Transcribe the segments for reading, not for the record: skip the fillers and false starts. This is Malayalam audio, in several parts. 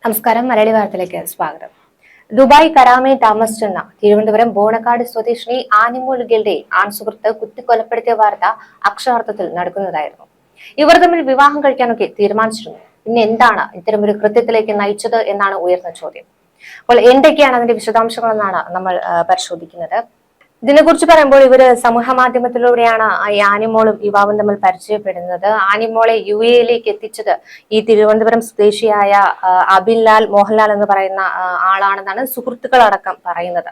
നമസ്കാരം. മലയാളി വാർത്തയിലേക്ക് സ്വാഗതം. ദുബായ് കരാമയിൽ താമസിച്ചെന്ന തിരുവനന്തപുരം ബോണക്കാട് സ്വദേശിനി ആനിമോൾ ഗിൽഡയെ ആൺസുഹൃത്ത് കുത്തിക്കൊലപ്പെടുത്തിയ വാർത്ത അക്ഷരാർത്ഥത്തിൽ നടക്കുന്നതായിരുന്നു. ഇവർ തമ്മിൽ വിവാഹം കഴിക്കാനൊക്കെ തീരുമാനിച്ചിരുന്നു. പിന്നെ എന്താണ് ഇത്തരമൊരു കൃത്യത്തിലേക്ക് നയിച്ചത് എന്നാണ് ഉയർന്ന ചോദ്യം. അപ്പോൾ എന്തൊക്കെയാണ് അതിന്റെ വിശദാംശങ്ങൾ എന്നാണ് നമ്മൾ പരിശോധിക്കുന്നത്. ഇതിനെക്കുറിച്ച് പറയുമ്പോൾ ഇവര് സമൂഹ മാധ്യമത്തിലൂടെയാണ് ഈ ആനിമോളും യുവാവും തമ്മിൽ പരിചയപ്പെടുന്നത്. ആനിമോളെ UAE-യിലേക്ക് എത്തിച്ചത് ഈ തിരുവനന്തപുരം സ്വദേശിയായ അബിൻലാൽ മോഹൻലാൽ എന്ന് പറയുന്ന ആളാണെന്നാണ് സുഹൃത്തുക്കളടക്കം പറയുന്നത്.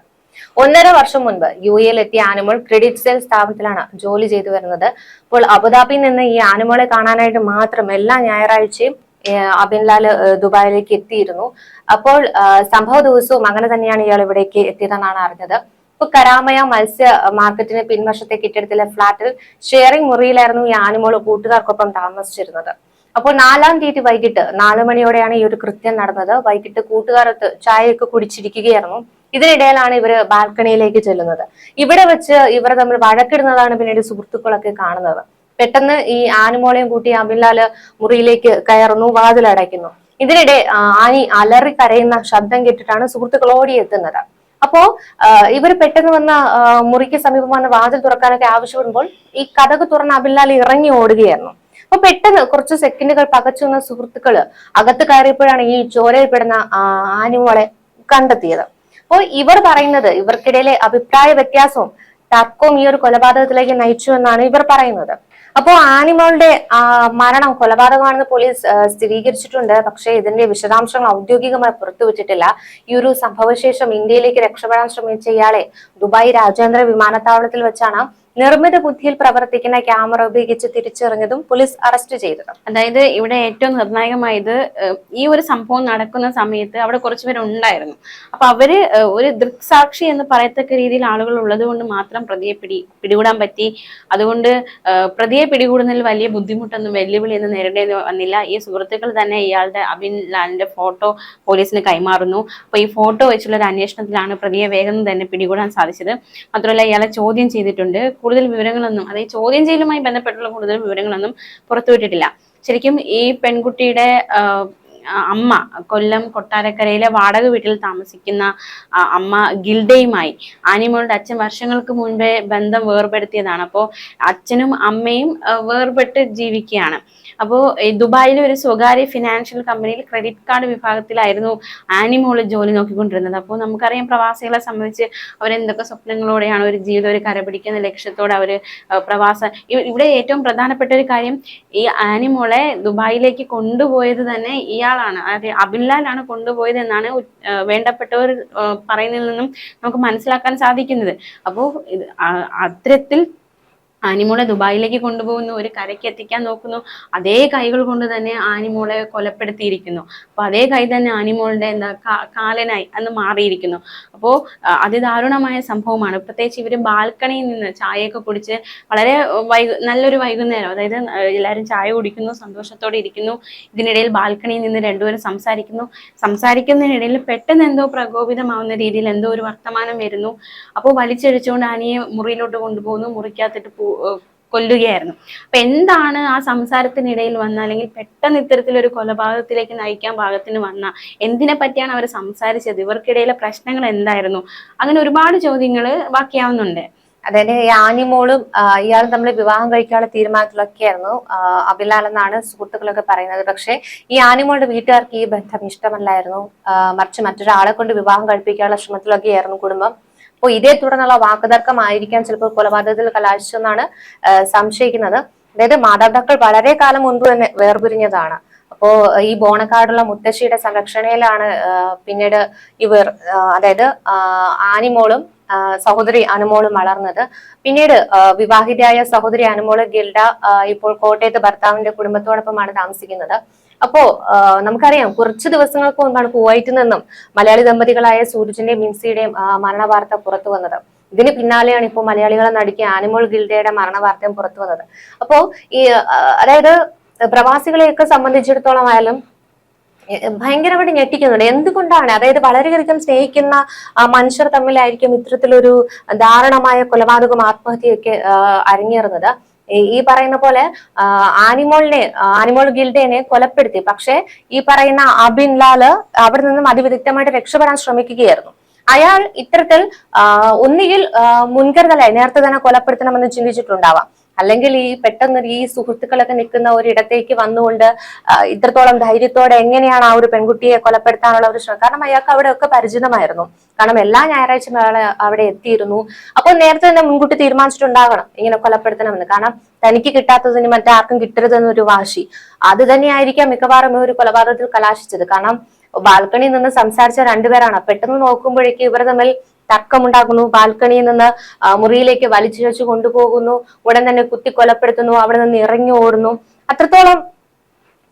1.5 വർഷം മുൻപ് UAE-യിൽ എത്തിയ ആനിമോൾ ക്രെഡിറ്റ് സെയിൽ സ്ഥാപനത്തിലാണ് ജോലി ചെയ്തു വരുന്നത്. അപ്പോൾ അബുദാബിയിൽ നിന്ന് ഈ ആനിമോളെ കാണാനായിട്ട് മാത്രം എല്ലാ ഞായറാഴ്ചയും അബിൻലാൽ ദുബായിലേക്ക് എത്തിയിരുന്നു. അപ്പോൾ സംഭവ ദിവസവും അങ്ങനെ തന്നെയാണ് ഇയാൾ ഇവിടേക്ക് എത്തിയതെന്നാണ് അറിഞ്ഞത്. ഇപ്പൊ കരാമയ മത്സ്യ മാർക്കറ്റിന് പിൻവശത്തെ കെട്ടിടത്തിലെ ഫ്ളാറ്റിൽ ഷെയറിംഗ് മുറിയിലായിരുന്നു ഈ ആനിമോൾ കൂട്ടുകാർക്കൊപ്പം താമസിച്ചിരുന്നത്. അപ്പോൾ 4-ാം തീയതി വൈകിട്ട് 4 മണിയോടെയാണ് ഈ ഒരു കൃത്യം നടന്നത്. വൈകിട്ട് കൂട്ടുകാരത്ത് ചായയൊക്കെ കുടിച്ചിരിക്കുകയായിരുന്നു. ഇതിനിടയിലാണ് ഇവര് ബാൽക്കണിയിലേക്ക് ചെല്ലുന്നത്. ഇവിടെ വെച്ച് ഇവർ തമ്മിൽ വഴക്കിടുന്നതാണ് പിന്നീട് സുഹൃത്തുക്കളൊക്കെ കാണുന്നത്. പെട്ടെന്ന് ഈ ആനിമോളെയും കൂട്ടി അബിൻലാല് മുറിയിലേക്ക് കയറുന്നു, വാതിലടയ്ക്കുന്നു. ഇതിനിടെ ആനി അലറി കരയുന്ന ശബ്ദം കേട്ടിട്ടാണ് സുഹൃത്തുക്കൾ ഓടിയെത്തുന്നത്. അപ്പോ ഇവർ പെട്ടെന്ന് വന്ന മുറിക്ക് സമീപം വന്ന് വാതിൽ തുറക്കാനൊക്കെ ആവശ്യപ്പെടുമ്പോൾ ഈ കതക് തുറന്ന് അബിൻലാൽ ഇറങ്ങി ഓടുകയായിരുന്നു. അപ്പൊ പെട്ടെന്ന് കുറച്ച് സെക്കൻഡുകൾ പകച്ചു നിന്ന സുഹൃത്തുക്കള് അകത്ത് കയറിയപ്പോഴാണ് ഈ ചോരയിൽപ്പെടുന്ന ആനിമോളെ കണ്ടെത്തിയത്. അപ്പോൾ ഇവർ പറയുന്നത് ഇവർക്കിടയിലെ അഭിപ്രായ വ്യത്യാസവും തർക്കവും ഈ ഒരു കൊലപാതകത്തിലേക്ക് നയിച്ചു എന്നാണ് ഇവർ പറയുന്നത്. അപ്പോ ആനിമോളുടെ മരണം കൊലപാതകമാണെന്ന് പോലീസ് സ്ഥിരീകരിച്ചിട്ടുണ്ട്. പക്ഷേ ഇതിന്റെ വിശദാംശങ്ങൾ ഔദ്യോഗികമായി പുറത്തുവിട്ടിട്ടില്ല. ഈ ഒരു സംഭവശേഷം ഇന്ത്യയിലേക്ക് രക്ഷപ്പെടാൻ ശ്രമിച്ച ഇയാളെ ദുബായ് രാജ്യാന്തര വിമാനത്താവളത്തിൽ വെച്ചാണ് നിർമ്മിത ബുദ്ധിയിൽ പ്രവർത്തിക്കുന്ന ക്യാമറ ഉപയോഗിച്ച് തിരിച്ചറിഞ്ഞതും പോലീസ് അറസ്റ്റ് ചെയ്തത്. അതായത് ഇവിടെ ഏറ്റവും നിർണായകമായത് ഈ ഒരു സംഭവം നടക്കുന്ന സമയത്ത് അവിടെ കുറച്ചുപേർ ഉണ്ടായിരുന്നു. അപ്പൊ അവര് ഒരു ദൃക്സാക്ഷി എന്ന് പറയത്തക്ക രീതിയിൽ ആളുകൾ ഉള്ളത് കൊണ്ട് മാത്രം പ്രതിയെ പിടികൂടാൻ പറ്റി. അതുകൊണ്ട് പ്രതിയെ പിടികൂടുന്നതിൽ വലിയ ബുദ്ധിമുട്ടൊന്നും വെല്ലുവിളിയൊന്നും നേരിടേണ്ടി വന്നില്ല. ഈ സുഹൃത്തുക്കൾ തന്നെ ഇയാളുടെ അബിൻലാലിന്റെ ഫോട്ടോ പോലീസിന് കൈമാറുന്നു. അപ്പൊ ഈ ഫോട്ടോ വെച്ചുള്ള ഒരു അന്വേഷണത്തിലാണ് പ്രതിയെ വേഗം തന്നെ പിടികൂടാൻ സാധിച്ചത്. മാത്രമല്ല ഇയാളെ ചോദ്യം ചെയ്തിട്ടുണ്ട്. കൂടുതൽ വിവരങ്ങളൊന്നും, അതായത് ചോദ്യം ചെയ്യലുമായി ബന്ധപ്പെട്ടുള്ള കൂടുതൽ വിവരങ്ങളൊന്നും പുറത്തുവിട്ടിട്ടില്ല. ശരിക്കും ഈ പെൺകുട്ടിയുടെ അമ്മ കൊല്ലം കൊട്ടാരക്കരയിലെ വാടക വീട്ടിൽ താമസിക്കുന്ന അമ്മ ഗിൽഡയുമായി ആനിമോളുടെ അച്ഛൻ വർഷങ്ങൾക്ക് മുൻപേ ബന്ധം വേർപെടുത്തിയതാണ്. അപ്പോൾ അച്ഛനും അമ്മയും വേർപെട്ട് ജീവിക്കുകയാണ്. അപ്പോൾ ദുബായിലെ ഒരു സ്വകാര്യ ഫിനാൻഷ്യൽ കമ്പനിയിൽ ക്രെഡിറ്റ് കാർഡ് വിഭാഗത്തിലായിരുന്നു ആനിമോള് ജോലി നോക്കിക്കൊണ്ടിരുന്നത്. അപ്പോൾ നമുക്കറിയാം പ്രവാസികളെ സംബന്ധിച്ച് അവരെന്തൊക്കെ സ്വപ്നങ്ങളോടെയാണ് ഒരു ജീവിതം ഒരു കരപിടിക്കുന്ന ലക്ഷ്യത്തോടെ അവർ ഇവിടെ ഏറ്റവും പ്രധാനപ്പെട്ട ഒരു കാര്യം, ഈ ആനിമോളെ ദുബായിലേക്ക് കൊണ്ടുപോയത് തന്നെ ഇയാളാണ്, അതായത് അബിൻലാലാണ് കൊണ്ടുപോയത് എന്നാണ് വേണ്ടപ്പെട്ടവർ പറയുന്നതിൽ നിന്നും നമുക്ക് മനസ്സിലാക്കാൻ സാധിക്കുന്നത്. അപ്പോൾ അത്തരത്തിൽ ആനിമോളെ ദുബായിലേക്ക് കൊണ്ടുപോകുന്നു, ഒരു കരയ്ക്ക് എത്തിക്കാൻ നോക്കുന്നു. അതേ കൈകൾ കൊണ്ട് തന്നെ ആനിമോളെ കൊലപ്പെടുത്തിയിരിക്കുന്നു. അപ്പൊ അതേ കൈ തന്നെ ആനിമോളുടെ കാലനായി അന്ന് മാറിയിരിക്കുന്നു. അപ്പോൾ അതിദാരുണമായ സംഭവമാണ്. പ്രത്യേകിച്ച് ഇവര് ബാൽക്കണിയിൽ നിന്ന് ചായയൊക്കെ കുടിച്ച് വളരെ നല്ലൊരു വൈകുന്നേരം, അതായത് എല്ലാവരും ചായ കുടിക്കുന്നു, സന്തോഷത്തോടെ ഇരിക്കുന്നു. ഇതിനിടയിൽ ബാൽക്കണിയിൽ നിന്ന് രണ്ടുപേരും സംസാരിക്കുന്നതിനിടയിൽ പെട്ടെന്ന് എന്തോ പ്രകോപിതമാവുന്ന രീതിയിൽ എന്തോ ഒരു വർത്തമാനം വരുന്നു. അപ്പോൾ വലിച്ചഴിച്ചുകൊണ്ട് ആനിയെ മുറിയിലോട്ട് കൊണ്ടുപോകുന്നു. മുറിക്കകത്തിട്ട് കൊല്ലുകയായിരുന്നു. അപ്പൊ എന്താണ് ആ സംസാരത്തിനിടയിൽ വന്ന, അല്ലെങ്കിൽ പെട്ടെന്ന് ഇത്തരത്തിലൊരു കൊലപാതകത്തിലേക്ക് നയിക്കാൻ പാകത്തിന് വന്ന, എന്തിനെ പറ്റിയാണ് അവർ സംസാരിച്ചത്, ഇവർക്കിടയിലെ പ്രശ്നങ്ങൾ എന്തായിരുന്നു, അങ്ങനെ ഒരുപാട് ചോദ്യങ്ങൾ ബാക്കിയാവുന്നുണ്ട്. അതായത് ഈ ആനിമോളും ഇയാളും തമ്മിൽ വിവാഹം കഴിക്കാനുള്ള തീരുമാനത്തിലൊക്കെയായിരുന്നു അബിൻലാൽ എന്നാണ് സുഹൃത്തുക്കളൊക്കെ പറയുന്നത്. പക്ഷെ ഈ ആനിമോളുടെ വീട്ടുകാർക്ക് ഈ ബന്ധം ഇഷ്ടമല്ലായിരുന്നു. മറിച്ച് മറ്റൊരാളെ കൊണ്ട് വിവാഹം കഴിപ്പിക്കാനുള്ള ശ്രമത്തിലൊക്കെയായിരുന്നു കുടുംബം. അപ്പോൾ ഇതേ തുടർന്നുള്ള വാക്കുതർക്കമായിരിക്കാം ചിലപ്പോൾ കൊലപാതകത്തിൽ കലാശിച്ചെന്നാണ് സംശയിക്കുന്നത്. അതായത് മാതാപിതാക്കൾ വളരെ കാലം മുൻപ് തന്നെ വേർപിരിഞ്ഞതാണ്. അപ്പോ ഈ ബോണക്കാടുള്ള മുത്തശ്ശിയുടെ സംരക്ഷണയിലാണ് പിന്നീട് ഇവർ, അതായത് ആനിമോളും സഹോദരി അനുമോളും വളർന്നത്. പിന്നീട് വിവാഹിതയായ സഹോദരി അനുമോള് ഗിൽഡ ഇപ്പോൾ കോട്ടയത്ത് ഭർത്താവിന്റെ കുടുംബത്തോടൊപ്പമാണ് താമസിക്കുന്നത്. അപ്പോ നമുക്കറിയാം കുറച്ചു ദിവസങ്ങൾക്ക് മുൻപാണ് കുവൈറ്റിൽ നിന്നും മലയാളി ദമ്പതികളായ സൂരജിന്റെയും മിൻസിയുടെയും മരണ വാർത്ത പുറത്തു വന്നത്. ഇതിന് പിന്നാലെയാണ് ഇപ്പോൾ മലയാളികളെ നടുക്കിയ ആനിമോൾ ഗിൽഡയുടെ മരണ വാർത്തയും പുറത്തു വന്നത്. അപ്പോ ഈ അതായത് പ്രവാസികളെയൊക്കെ സംബന്ധിച്ചിടത്തോളം ആയാലും ഭയങ്കരമായിട്ട് ഞെട്ടിക്കുന്നുണ്ട്. എന്തുകൊണ്ടാണ്, അതായത് വളരെയധികം സ്നേഹിക്കുന്ന മനുഷ്യർ തമ്മിലായിരിക്കും ഇത്തരത്തിലൊരു ദാരുണമായ കൊലപാതകം ആത്മഹത്യയൊക്കെ അരങ്ങേറുന്നത്. ഈ പറയുന്ന പോലെ ആനിമോൾ ഗിൽഡേനെ കൊലപ്പെടുത്തി. പക്ഷെ ഈ പറയുന്ന അബിൻ ലാല് അവിടെ നിന്നും അതിവിദഗ്ധമായിട്ട് രക്ഷപ്പെടാൻ ശ്രമിക്കുകയായിരുന്നു. അയാൾ ഇത്തരത്തിൽ ഒന്നുകിൽ മുൻകരുതലായി നേരത്തെ തന്നെ കൊലപ്പെടുത്തണമെന്ന് ചിന്തിച്ചിട്ടുണ്ടാവാം, അല്ലെങ്കിൽ ഈ പെട്ടെന്ന് ഈ സുഹൃത്തുക്കളൊക്കെ നിൽക്കുന്ന ഒരിടത്തേക്ക് വന്നുകൊണ്ട് ഇത്രത്തോളം ധൈര്യത്തോടെ എങ്ങനെയാണ് ആ ഒരു പെൺകുട്ടിയെ കൊലപ്പെടുത്താനുള്ള ഒരു ശ്രമം. കാരണം അയാൾക്ക് അവിടെ ഒക്കെ പരിചിതമായിരുന്നു, കാരണം എല്ലാ ഞായറാഴ്ചയും അയാൾ അവിടെ എത്തിയിരുന്നു. അപ്പോൾ നേരത്തെ തന്നെ മുൻകൂട്ടി തീരുമാനിച്ചിട്ടുണ്ടാകണം ഇങ്ങനെ കൊലപ്പെടുത്തണമെന്ന്. കാരണം തനിക്ക് കിട്ടാത്തതിന് മറ്റാർക്കും കിട്ടരുതെന്നൊരു വാശി, അത് തന്നെയായിരിക്കാം മിക്കവാറും ഒരു കൊലപാതകത്തിൽ കലാശിച്ചത്. കാരണം ബാൽക്കണിയിൽ നിന്ന് സംസാരിച്ച രണ്ടുപേരാണ്, പെട്ടെന്ന് നോക്കുമ്പോഴേക്ക് ഇവർ തമ്മിൽ തർക്കമുണ്ടാകുന്നു. ബാൽക്കണിയിൽ നിന്ന് മുറിയിലേക്ക് വലിച്ചിഴച്ചു കൊണ്ടുപോകുന്നു, ഉടൻ തന്നെ കുത്തി കൊലപ്പെടുത്തുന്നു, അവിടെ നിന്ന് ഇറങ്ങി ഓടുന്നു. അത്രത്തോളം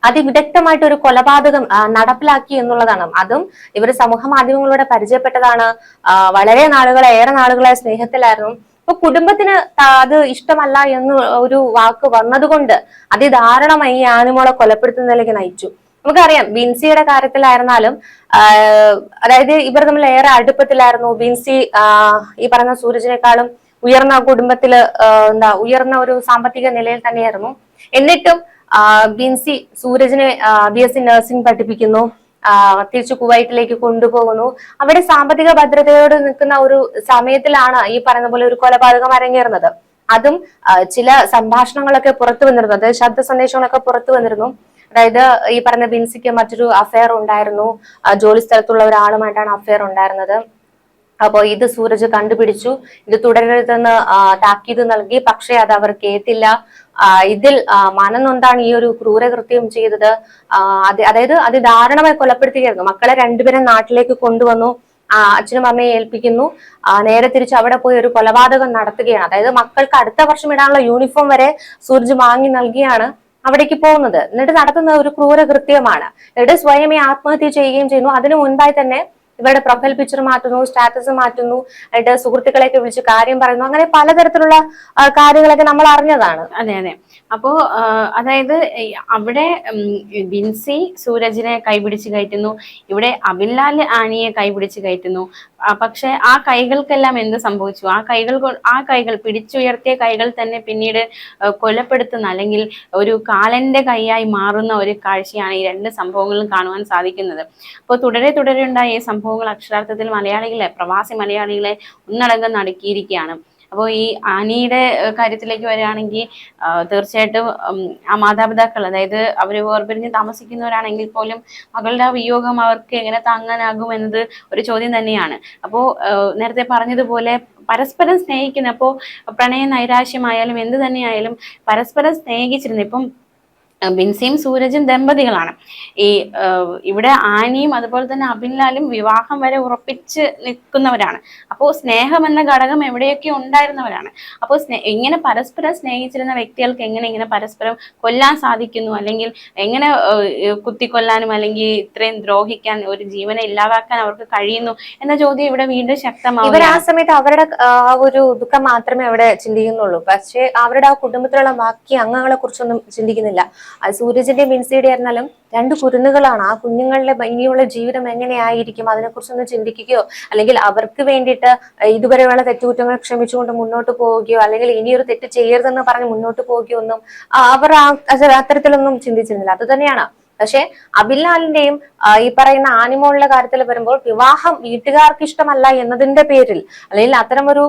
അതിവിദഗ്ധമായിട്ട് ഒരു കൊലപാതകം നടപ്പിലാക്കി എന്നുള്ളതാണ്. അതും ഇവർ സമൂഹ മാധ്യമങ്ങളിലൂടെ പരിചയപ്പെട്ടതാണ്, വളരെ ഏറെ നാളുകളായ സ്നേഹത്തിലായിരുന്നു. ഇപ്പൊ കുടുംബത്തിന് അത് ഇഷ്ടമല്ല എന്ന് ഒരു വാക്ക് വന്നതുകൊണ്ട് അതിദാരുണമായി ഈ ആനിമോളെ കൊലപ്പെടുത്തുന്നതിലേക്ക് നയിച്ചു. നമുക്കറിയാം ബിൻസിയുടെ കാര്യത്തിലായിരുന്നാലും അതായത് ഇവർ തമ്മിൽ ഏറെ അടുപ്പത്തിലായിരുന്നു. ബിൻസി ഈ പറയുന്ന സൂരജിനേക്കാളും ഉയർന്ന കുടുംബത്തില് ഉയർന്ന ഒരു സാമ്പത്തിക നിലയിൽ തന്നെയായിരുന്നു. എന്നിട്ടും ബിൻസി സൂരജിനെ BSc നഴ്സിംഗ് പഠിപ്പിക്കുന്നു, തിരിച്ചു കുവൈറ്റിലേക്ക് കൊണ്ടുപോകുന്നു. അവിടെ സാമ്പത്തിക ഭദ്രതയോട് നിൽക്കുന്ന ഒരു സമയത്തിലാണ് ഈ പറയുന്ന പോലെ ഒരു കൊലപാതകം അരങ്ങേറുന്നത്. അതും ചില സംഭാഷണങ്ങളൊക്കെ പുറത്തു വന്നിരുന്നു, അതായത് ശബ്ദ സന്ദേശങ്ങളൊക്കെ പുറത്തു വന്നിരുന്നു. അതായത് ഈ പറഞ്ഞ ബിൻസിക്ക് മറ്റൊരു അഫെയർ ഉണ്ടായിരുന്നു, ജോലി സ്ഥലത്തുള്ള ഒരാളുമായിട്ടാണ് അഫെയർ ഉണ്ടായിരുന്നത്. അപ്പോ ഇത് സൂരജ് കണ്ടുപിടിച്ചു, ഇത് തുടരരുതെന്ന് താക്കീത് നൽകി. പക്ഷെ അത് അവർ കേട്ടില്ല. ഇതിൽ മനംനൊന്താണ് ഈ ഒരു ക്രൂരകൃത്യം ചെയ്തത്. അതായത് അതിദാരുണമായി കൊലപ്പെടുത്തുകയായിരുന്നു. മക്കളെ രണ്ടുപേരും നാട്ടിലേക്ക് കൊണ്ടുവന്നു, അച്ഛനും അമ്മയെ ഏൽപ്പിക്കുന്നു, നേരെ തിരിച്ച് അവിടെ പോയി ഒരു കൊലപാതകം നടത്തുകയാണ്. അതായത് മക്കൾക്ക് അടുത്ത വർഷം ഇടാനുള്ള യൂണിഫോം വരെ സൂരജ് വാങ്ങി നൽകിയാണ് അവിടേക്ക് പോകുന്നത്. എന്നിട്ട് നടത്തുന്ന ഒരു ക്രൂരകൃത്യമാണ്. എന്നിട്ട് സ്വയമേ ആത്മഹത്യ ചെയ്യുകയും ചെയ്യുന്നു. അതിനു മുൻപായി തന്നെ ഇവരുടെ പ്രൊഫൈൽ പിക്ചർ മാറ്റുന്നു, സ്റ്റാറ്റസ് മാറ്റുന്നു, എന്നിട്ട് സുഹൃത്തുക്കളെയൊക്കെ വിളിച്ച് കാര്യം പറയുന്നു. അങ്ങനെ പലതരത്തിലുള്ള കാര്യങ്ങളൊക്കെ നമ്മൾ അറിഞ്ഞതാണ്. അതെ അതെ. അപ്പോ അതായത് അവിടെ ബിൻസി സൂരജിനെ കൈപിടിച്ച് കയറ്റുന്നു, ഇവിടെ അബിൻലാൽ ആനിയെ കൈപിടിച്ച് കയറ്റുന്നു. പക്ഷെ ആ കൈകൾക്കെല്ലാം എന്ത് സംഭവിച്ചു? ആ കൈകൾ പിടിച്ചുയർത്തിയ കൈകൾ തന്നെ പിന്നീട് കൊലപ്പെടുത്തുന്ന അല്ലെങ്കിൽ ഒരു കാലന്റെ കൈയായി മാറുന്ന ഒരു കാഴ്ചയാണ് ഈ രണ്ട് സംഭവങ്ങളും കാണുവാൻ സാധിക്കുന്നത്. അപ്പോൾ തുടരെ തുടരെ ഉണ്ടായ ഈ സംഭവങ്ങൾ അക്ഷരാർത്ഥത്തിൽ പ്രവാസി മലയാളികളെ ഒന്നടങ്കം നടുക്കിയിരിക്കുകയാണ്. അപ്പോൾ ഈ ആനിയുടെ കാര്യത്തിലേക്ക് വരികയാണെങ്കിൽ തീർച്ചയായിട്ടും ആ മാതാപിതാക്കൾ, അതായത് അവർ വേർപിരിഞ്ഞ് താമസിക്കുന്നവരാണെങ്കിൽ പോലും മകളുടെ ആ വിയോഗം അവർക്ക് എങ്ങനെ താങ്ങാനാകും എന്നത് ഒരു ചോദ്യം തന്നെയാണ്. അപ്പോൾ നേരത്തെ പറഞ്ഞതുപോലെ പരസ്പരം സ്നേഹിക്കുന്ന, അപ്പോൾ പ്രണയ നൈരാശ്യമായാലും എന്ത് തന്നെയായാലും പരസ്പരം സ്നേഹിച്ചിരുന്നു. ഇപ്പം ബിൻസിയും സൂരജും ദമ്പതികളാണ്. ഇവിടെ ആനിയും അതുപോലെ തന്നെ അബിൻലാലും വിവാഹം വരെ ഉറപ്പിച്ച് നിൽക്കുന്നവരാണ്. അപ്പോൾ സ്നേഹം എന്ന ഘടകം എവിടെയൊക്കെ ഉണ്ടായിരുന്നവരാണ്. അപ്പോൾ ഇങ്ങനെ പരസ്പരം സ്നേഹിച്ചിരുന്ന വ്യക്തികൾക്ക് എങ്ങനെ ഇങ്ങനെ പരസ്പരം കൊല്ലാൻ സാധിക്കുന്നു, അല്ലെങ്കിൽ എങ്ങനെ കുത്തിക്കൊല്ലാനും അല്ലെങ്കിൽ ഇത്രയും ദ്രോഹിക്കാൻ, ഒരു ജീവനെ ഇല്ലാതാക്കാൻ അവർക്ക് കഴിയുന്നു എന്ന ചോദ്യം ഇവിടെ വീണ്ടും ശക്തമാവും. ഇവർ ആ സമയത്ത് അവരുടെ ഒരു ദുഃഖം മാത്രമേ അവിടെ ചിന്തിക്കുന്നുള്ളൂ. പക്ഷേ അവരുടെ ആ കുടുംബത്തിലുള്ള ബാക്കി അംഗങ്ങളെ കുറിച്ചൊന്നും ചിന്തിക്കുന്നില്ല. അത് സൂരജിന്റെ ബിൻസിയുടെ ആയിരുന്നാലും രണ്ട് കുരുന്നുകളാണ്. ആ കുഞ്ഞുങ്ങളുടെ ഇനിയുള്ള ജീവിതം എങ്ങനെയായിരിക്കും അതിനെക്കുറിച്ചൊന്നും ചിന്തിക്കുകയോ അല്ലെങ്കിൽ അവർക്ക് വേണ്ടിയിട്ട് ഇതുവരെയുള്ള തെറ്റുകുറ്റങ്ങൾ ക്ഷമിച്ചുകൊണ്ട് മുന്നോട്ട് പോവുകയോ അല്ലെങ്കിൽ ഇനിയൊരു തെറ്റ് ചെയ്യരുതെന്ന് പറഞ്ഞ് മുന്നോട്ട് പോവുകയോ ഒന്നും അവർ അത്തരത്തിലൊന്നും ചിന്തിച്ചിരുന്നില്ല. അത് തന്നെയാണ്. പക്ഷെ അബിൻലാലിന്റെയും ഈ പറയുന്ന ആനിമോളുടെ കാര്യത്തിൽ വരുമ്പോൾ വിവാഹം വീട്ടുകാർക്ക് ഇഷ്ടമല്ല എന്നതിന്റെ പേരിൽ, അല്ലെങ്കിൽ അത്തരമൊരു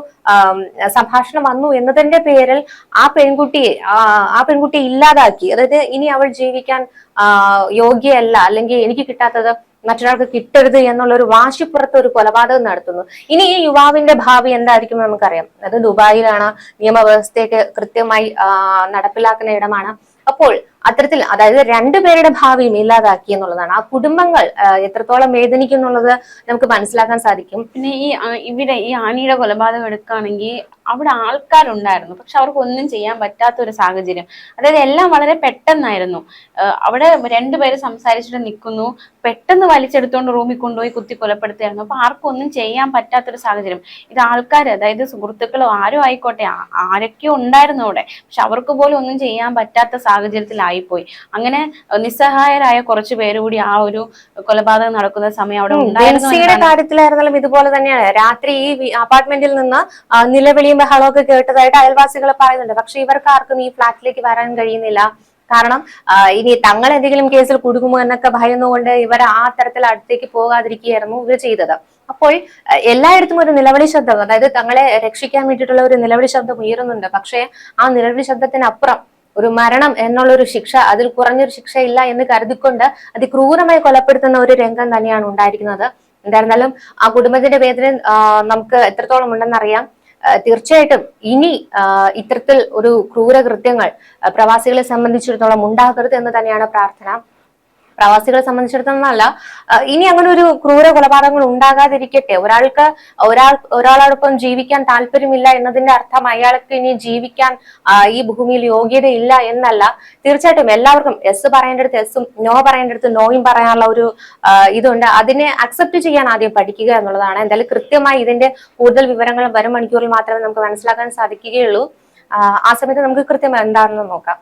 സംഭാഷണം വന്നു എന്നതിന്റെ പേരിൽ ആ പെൺകുട്ടിയെ ഇല്ലാതാക്കി. അതായത് ഇനി അവൾ ജീവിക്കാൻ യോഗ്യയല്ല, അല്ലെങ്കിൽ എനിക്ക് കിട്ടാത്തത് മറ്റൊരാൾക്ക് കിട്ടരുത് എന്നുള്ള ഒരു വാശിപ്പുറത്ത് ഒരു കൊലപാതകം നടത്തുന്നു. ഇനി ഈ യുവാവിന്റെ ഭാവി എന്തായിരിക്കും നമുക്കറിയാം. അത് ദുബായിലാണ്, നിയമവ്യവസ്ഥയൊക്കെ കൃത്യമായി നടപ്പിലാക്കുന്ന ഇടമാണ്. അപ്പോൾ അത്തരത്തിൽ അതായത് രണ്ടുപേരുടെ ഭാവിയും ഇല്ലാതാക്കി എന്നുള്ളതാണ്. ആ കുടുംബങ്ങൾ എത്രത്തോളം വേദനിക്കും എന്നുള്ളത് നമുക്ക് മനസ്സിലാക്കാൻ സാധിക്കും. പിന്നെ ഇവിടെ ഈ ആനിയുടെ കൊലപാതകം എടുക്കുകയാണെങ്കിൽ അവിടെ ആൾക്കാരുണ്ടായിരുന്നു, പക്ഷെ അവർക്ക് ഒന്നും ചെയ്യാൻ പറ്റാത്ത ഒരു സാഹചര്യം. അതായത് എല്ലാം വളരെ പെട്ടെന്നായിരുന്നു. അവിടെ രണ്ടുപേര് സംസാരിച്ചിട്ട് നിൽക്കുന്നു, പെട്ടെന്ന് വലിച്ചെടുത്തോണ്ട് റൂമിൽ കൊണ്ടുപോയി കുത്തി കൊലപ്പെടുത്തുകയായിരുന്നു. അപ്പൊ ആർക്കും ഒന്നും ചെയ്യാൻ പറ്റാത്തൊരു സാഹചര്യം. ഇത് ആൾക്കാർ, അതായത് സുഹൃത്തുക്കളോ ആരും ആയിക്കോട്ടെ, ആരൊക്കെയോ ഉണ്ടായിരുന്നു അവിടെ, പക്ഷെ അവർക്ക് പോലും ഒന്നും ചെയ്യാൻ പറ്റാത്ത സാഹചര്യത്തിലായി ആയിപ്പോയി. അങ്ങനെ നിസ്സഹായരായ കുറച്ചു പേര് കൂടി ആ ഒരു കൊലപാതകം നടക്കുന്ന സമയം അവിടെ ഉണ്ടായിരുന്നു ബെൻസിയുടെ കാര്യത്തിലായിരുന്നാലും ഇതുപോലെ തന്നെയാണ്. രാത്രി ഈ അപ്പാർട്ട്മെന്റിൽ നിന്ന് നിലവിളിയും ബഹളമൊക്കെ കേട്ടതായിട്ട് അയൽവാസികൾ പറയുന്നുണ്ട്. പക്ഷെ ഇവർക്ക് ആർക്കും ഈ ഫ്ലാറ്റിലേക്ക് വരാൻ കഴിയുന്നില്ല. കാരണം ഇനി തങ്ങൾ എന്തെങ്കിലും കേസിൽ കുടുങ്ങുമോ എന്നൊക്കെ ഭയന്നുകൊണ്ട് ഇവർ ആ തരത്തിൽ അടുത്തേക്ക് പോകാതിരിക്കുകയായിരുന്നു ഇവർ ചെയ്തത്. അപ്പോൾ എല്ലായിടത്തും ഒരു നിലവിളി ശബ്ദം, അതായത് തങ്ങളെ രക്ഷിക്കാൻ വേണ്ടിയിട്ടുള്ള ഒരു നിലവിളി ശബ്ദം ഉയരുന്നുണ്ട്. പക്ഷേ ആ നിലവിളി ശബ്ദത്തിനപ്പുറം ഒരു മരണം എന്നുള്ള ഒരു ശിക്ഷ, അതിൽ കുറഞ്ഞൊരു ശിക്ഷ ഇല്ല എന്ന് കരുതിക്കൊണ്ട് അതിക്രൂരമായി കൊലപ്പെടുത്തുന്ന ഒരു രംഗം തന്നെയാണ് ഉണ്ടായിരിക്കുന്നത്. എന്തായിരുന്നാലും ആ കുടുംബത്തിന്റെ വേദന നമുക്ക് എത്രത്തോളം ഉണ്ടെന്നറിയാം. തീർച്ചയായിട്ടും ഇനി ഇത്തരത്തിൽ ഒരു ക്രൂരകൃത്യങ്ങൾ പ്രവാസികളെ സംബന്ധിച്ചിടത്തോളം ഉണ്ടാകരുത് എന്ന് തന്നെയാണ് പ്രാർത്ഥന. പ്രവാസികളെ സംബന്ധിച്ചിടത്തോളം അല്ല, ഇനി അങ്ങനെ ഒരു ക്രൂര കൊലപാതകങ്ങൾ ഉണ്ടാകാതിരിക്കട്ടെ. ഒരാളോടൊപ്പം ജീവിക്കാൻ താല്പര്യമില്ല എന്നതിന്റെ അർത്ഥം അയാൾക്ക് ഇനി ജീവിക്കാൻ ഈ ഭൂമിയിൽ യോഗ്യതയില്ല എന്നല്ല. തീർച്ചയായിട്ടും എല്ലാവർക്കും എസ് പറയേണ്ടടുത്ത് എസും നോ പറയേണ്ടടുത്ത് നോയും പറയാനുള്ള ഒരു ഇതുണ്ട്. അതിനെ അക്സെപ്റ്റ് ചെയ്യാൻ ആദ്യം പഠിക്കുക എന്നുള്ളതാണ്. എന്തായാലും കൃത്യമായി ഇതിന്റെ കൂടുതൽ വിവരങ്ങൾ വരും മണിക്കൂറിൽ മാത്രമേ നമുക്ക് മനസ്സിലാക്കാൻ സാധിക്കുകയുള്ളൂ. ആ സമയത്ത് നമുക്ക് കൃത്യമായി എന്താണെന്ന് നോക്കാം.